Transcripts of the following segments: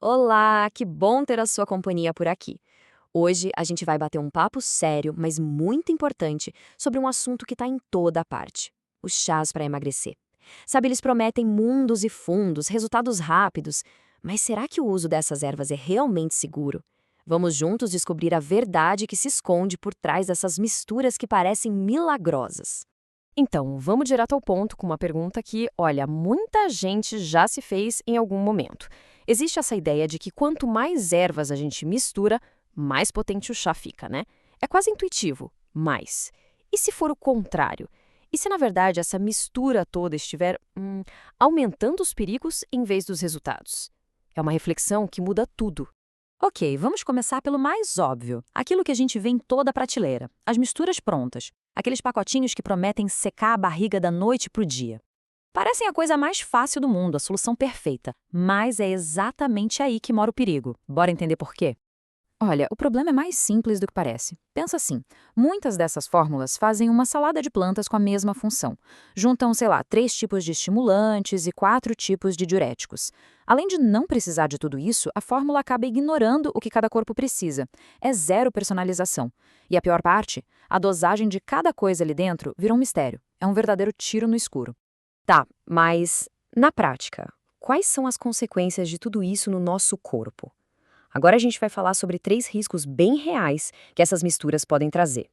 Olá, que bom ter a sua companhia por aqui. Hoje a gente vai bater um papo sério, mas muito importante, sobre um assunto que está em toda a parte: os chás para emagrecer. Sabe, eles prometem mundos e fundos, resultados rápidos, mas será que o uso dessas ervas é realmente seguro? Vamos juntos descobrir a verdade que se esconde por trás dessas misturas que parecem milagrosas. Então, vamos direto ao ponto com uma pergunta que, olha, muita gente já se fez em algum momento. Existe essa ideia de que quanto mais ervas a gente mistura, mais potente o chá fica, né? É quase intuitivo, mas e se for o contrário? E se, na verdade, essa mistura toda estiver aumentando os perigos em vez dos resultados? É uma reflexão que muda tudo. Ok, vamos começar pelo mais óbvio, aquilo que a gente vê em toda a prateleira, as misturas prontas, aqueles pacotinhos que prometem secar a barriga da noite para o dia. Parecem a coisa mais fácil do mundo, a solução perfeita, mas é exatamente aí que mora o perigo. Bora entender por quê? Olha, o problema é mais simples do que parece. Pensa assim, muitas dessas fórmulas fazem uma salada de plantas com a mesma função. Juntam, sei lá, 3 tipos de estimulantes e 4 tipos de diuréticos. Além de não precisar de tudo isso, a fórmula acaba ignorando o que cada corpo precisa. É zero personalização. E a pior parte, a dosagem de cada coisa ali dentro vira um mistério. É um verdadeiro tiro no escuro. Tá, mas na prática, quais são as consequências de tudo isso no nosso corpo? Agora a gente vai falar sobre 3 riscos bem reais que essas misturas podem trazer.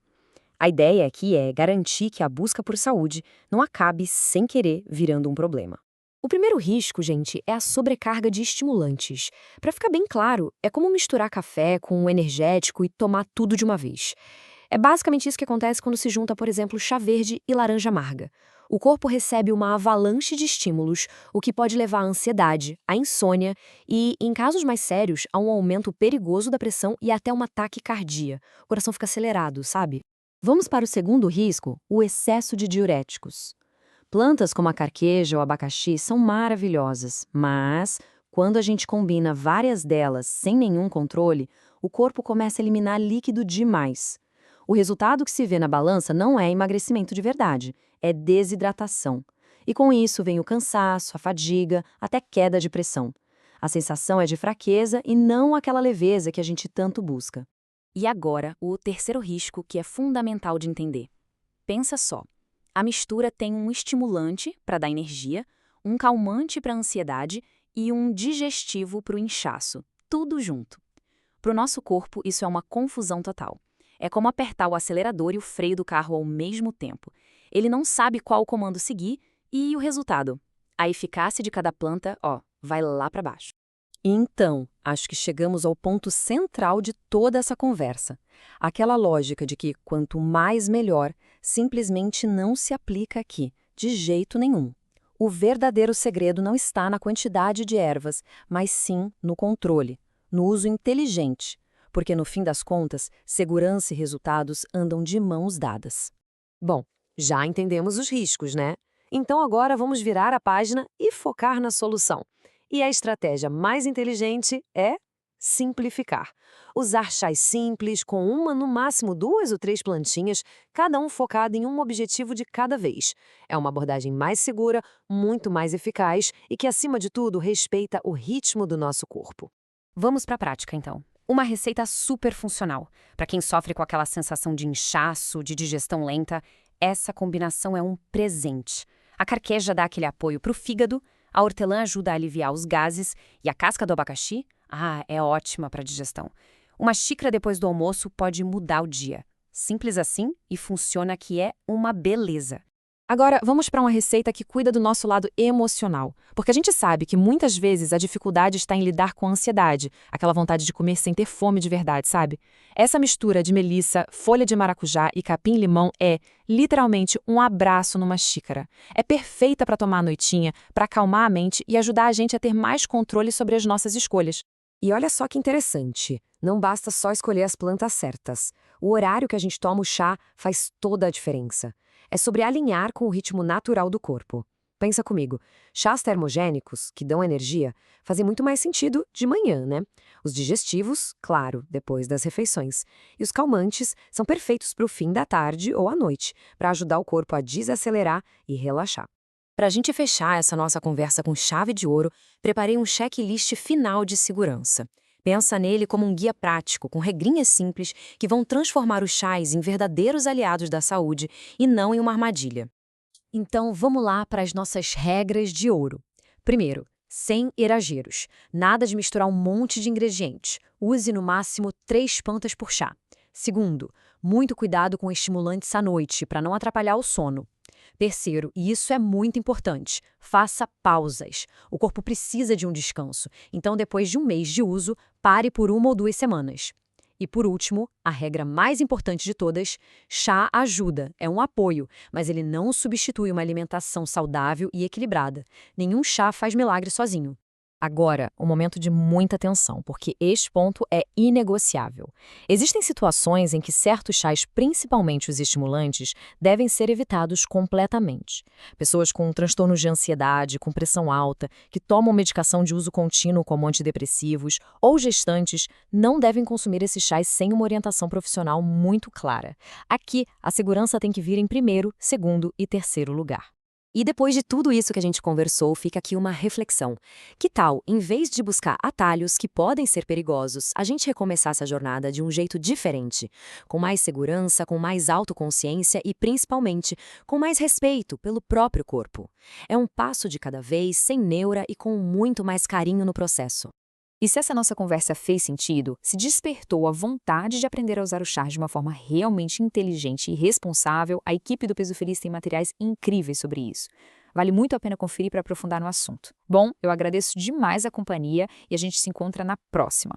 A ideia aqui é garantir que a busca por saúde não acabe sem querer virando um problema. O primeiro risco, gente, é a sobrecarga de estimulantes. Para ficar bem claro, é como misturar café com um energético e tomar tudo de uma vez. É basicamente isso que acontece quando se junta, por exemplo, chá verde e laranja amarga. O corpo recebe uma avalanche de estímulos, o que pode levar à ansiedade, à insônia e, em casos mais sérios, a um aumento perigoso da pressão e até uma taquicardia. O coração fica acelerado, sabe? Vamos para o segundo risco, o excesso de diuréticos. Plantas como a carqueja ou abacaxi são maravilhosas, mas quando a gente combina várias delas sem nenhum controle, o corpo começa a eliminar líquido demais. O resultado que se vê na balança não é emagrecimento de verdade, é desidratação. E com isso vem o cansaço, a fadiga, até queda de pressão. A sensação é de fraqueza e não aquela leveza que a gente tanto busca. E agora, o terceiro risco que é fundamental de entender. Pensa só. A mistura tem um estimulante para dar energia, um calmante para a ansiedade e um digestivo para o inchaço. Tudo junto. Para o nosso corpo, isso é uma confusão total. É como apertar o acelerador e o freio do carro ao mesmo tempo. Ele não sabe qual comando seguir e o resultado? A eficácia de cada planta, vai lá para baixo. Então, acho que chegamos ao ponto central de toda essa conversa. Aquela lógica de que quanto mais melhor, simplesmente não se aplica aqui, de jeito nenhum. O verdadeiro segredo não está na quantidade de ervas, mas sim no controle, no uso inteligente, porque no fim das contas, segurança e resultados andam de mãos dadas. Bom, já entendemos os riscos, né? Então agora vamos virar a página e focar na solução. E a estratégia mais inteligente é simplificar. Usar chás simples, com uma, no máximo 2 ou 3 plantinhas, cada um focado em um objetivo de cada vez. É uma abordagem mais segura, muito mais eficaz e que, acima de tudo, respeita o ritmo do nosso corpo. Vamos para a prática, então. Uma receita super funcional. Para quem sofre com aquela sensação de inchaço, de digestão lenta, essa combinação é um presente. A carqueja dá aquele apoio para o fígado, a hortelã ajuda a aliviar os gases e a casca do abacaxi, é ótima para a digestão. Uma xícara depois do almoço pode mudar o dia. Simples assim e funciona que é uma beleza. Agora, vamos para uma receita que cuida do nosso lado emocional. Porque a gente sabe que muitas vezes a dificuldade está em lidar com a ansiedade, aquela vontade de comer sem ter fome de verdade, sabe? Essa mistura de melissa, folha de maracujá e capim-limão é, literalmente, um abraço numa xícara. É perfeita para tomar à noitinha, para acalmar a mente e ajudar a gente a ter mais controle sobre as nossas escolhas. E olha só que interessante, não basta só escolher as plantas certas. O horário que a gente toma o chá faz toda a diferença. É sobre alinhar com o ritmo natural do corpo. Pensa comigo, chás termogênicos, que dão energia, fazem muito mais sentido de manhã, né? Os digestivos, claro, depois das refeições. E os calmantes são perfeitos para o fim da tarde ou à noite, para ajudar o corpo a desacelerar e relaxar. Para a gente fechar essa nossa conversa com chave de ouro, preparei um checklist final de segurança. Pensa nele como um guia prático, com regrinhas simples que vão transformar os chás em verdadeiros aliados da saúde e não em uma armadilha. Então, vamos lá para as nossas regras de ouro. Primeiro, sem exageros. Nada de misturar um monte de ingredientes. Use no máximo 3 plantas por chá. Segundo, muito cuidado com estimulantes à noite, para não atrapalhar o sono. Terceiro, e isso é muito importante, faça pausas. O corpo precisa de um descanso, então depois de um mês de uso, pare por 1 ou 2 semanas. E por último, a regra mais importante de todas, chá ajuda, é um apoio, mas ele não substitui uma alimentação saudável e equilibrada. Nenhum chá faz milagre sozinho. Agora, um momento de muita atenção, porque este ponto é inegociável. Existem situações em que certos chás, principalmente os estimulantes, devem ser evitados completamente. Pessoas com transtornos de ansiedade, com pressão alta, que tomam medicação de uso contínuo como antidepressivos, ou gestantes, não devem consumir esses chás sem uma orientação profissional muito clara. Aqui, a segurança tem que vir em primeiro, segundo e terceiro lugar. E depois de tudo isso que a gente conversou, fica aqui uma reflexão. Que tal, em vez de buscar atalhos que podem ser perigosos, a gente recomeçar essa jornada de um jeito diferente, com mais segurança, com mais autoconsciência e, principalmente, com mais respeito pelo próprio corpo? É um passo de cada vez, sem neura e com muito mais carinho no processo. E se essa nossa conversa fez sentido, se despertou a vontade de aprender a usar o chá de uma forma realmente inteligente e responsável, a equipe do Peso Feliz tem materiais incríveis sobre isso. Vale muito a pena conferir para aprofundar no assunto. Bom, eu agradeço demais a companhia e a gente se encontra na próxima.